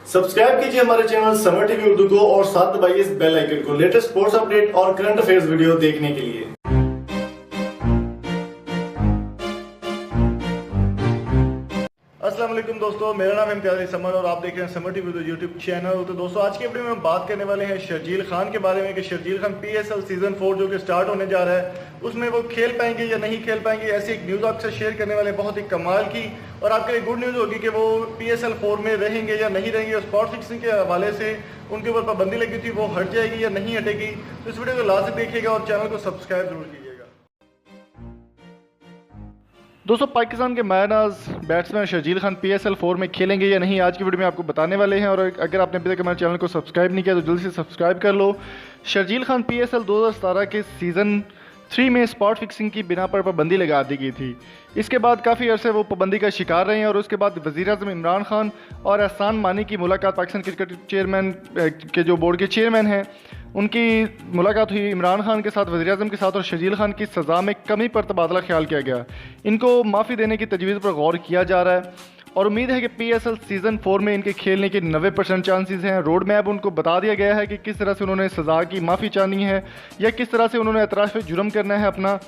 Subscribe कीजिए हमारे channel summer TV Urdu को और साथ दबाइए इस बेल आइकन को लेटेस्ट स्पोर्ट्स अपडेट और करंट अफेयर्स वीडियो देखने के लिए। अस्सलाम वालेकुम दोस्तों, मेरा नाम इम्तियाज अली समर और आप देख रहे हैं summer TV Urdu YouTube channel. तो दोस्तों आज की वीडियो में हम बात करने वाले हैं शर्जील खान के बारे में कि शर्जील खान PSL सीजन 4 जो कि स्टार्ट होने जा रहा है उसमें वो खेल पाएंगे या नहीं खेल पाएंगे। ऐसी एक न्यूज़ आपसे शेयर करने वाले बहुत ही कमाल की और आपके लिए गुड न्यूज़ होगी कि वो PSL 4 में रहेंगे या नहीं रहेंगे। और स्पॉट फिक्सिंग के हवाले से उनके ऊपर पाबंदी लगी थी, वो हट जाएगी या नहीं हटेगी। तो इस वीडियो को लाजमी देखिएगा और चैनल को सब्सक्राइब जरूर कीजिएगा। दोस्तों पाकिस्तान के मायनाज बैट्समैन शर्जील खान PSL 4 में खेलेंगे या नहीं, आज की वीडियो में आपको बताने वाले हैं। और अगर आपने अभी तक हमारे चैनल को सब्सक्राइब नहीं किया तो जल्दी से सब्सक्राइब कर लो। शर्जील खान PSL 2017 के सीज़न 3 में स्पॉट फिक्सिंग की बिना पर पाबंदी लगा दी गई थी। इसके बाद काफ़ी अरसे वो पाबंदी का शिकार रहे हैं और उसके बाद वज़ीर-ए-आज़म इमरान खान और एहसान मानी की मुलाकात पाकिस्तान क्रिकेट चेयरमैन के जो बोर्ड के चेयरमैन हैं उनकी मुलाकात हुई इमरान खान के साथ, वज़ीर-ए-आज़म के साथ, और शर्जील खान की सज़ा में कमी पर तबादला ख्याल किया गया। इनको माफ़ी देने की तजवीज़ पर गौर किया जा रहा है और उम्मीद है कि PSL सीज़न 4 में इनके खेलने के 90% चांसेस हैं। रोड मैप उनको बता दिया गया है कि किस तरह से उन्होंने सज़ा की माफ़ी चाहनी है या किस तरह से उन्होंने एतराफ़ पे जुर्म करना है अपना,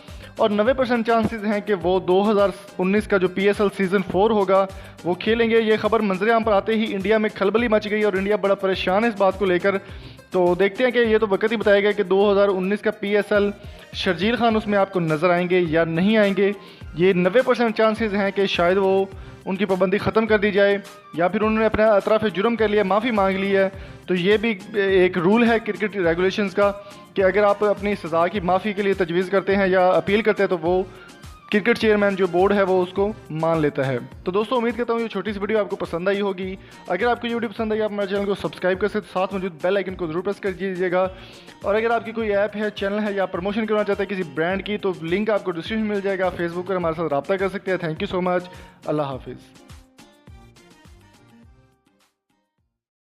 और 90% चांसेस हैं कि वो 2019 का जो PSL सीज़न 4 होगा वो खेलेंगे। ये खबर मंजर आम पर आते ही इंडिया में खलबली मच गई और इंडिया बड़ा परेशान है इस बात को लेकर। तो देखते हैं कि ये तो वक्त ही बताएगा कि 2019 का PSL शर्जील खान उसमें आपको नज़र आएंगे या नहीं आएंगे। ये 90% चांसेस हैं कि शायद वो उनकी पाबंदी ख़त्म कर दी जाए या फिर उन्होंने अपना अतराफ़ जुर्म कर लिया, माफ़ी मांग ली है। तो ये भी एक रूल है क्रिकेट रेगुलेशंस का कि अगर आप अपनी सज़ा की माफ़ी के लिए तजवीज़ करते हैं या अपील करते हैं तो वो क्रिकेट चेयरमैन जो बोर्ड है वो उसको मान लेता है। तो दोस्तों उम्मीद करता हूँ ये छोटी सी वीडियो आपको पसंद आई होगी। अगर आपको ये वीडियो पसंद आई आप हमारे चैनल को सब्सक्राइब कर सकते, साथ मौजूद बेल आइकन को जरूर प्रेस कर दीजिएगा। और अगर आपकी कोई ऐप है, चैनल है या प्रमोशन करना चाहते हैं किसी ब्रांड की तो लिंक आपको डिस्क्रिप्शन में मिल जाएगा। फेसबुक पर हमारे साथ रब्ता कर सकते हैं। Thank you so much. अल्लाह हाफिज़।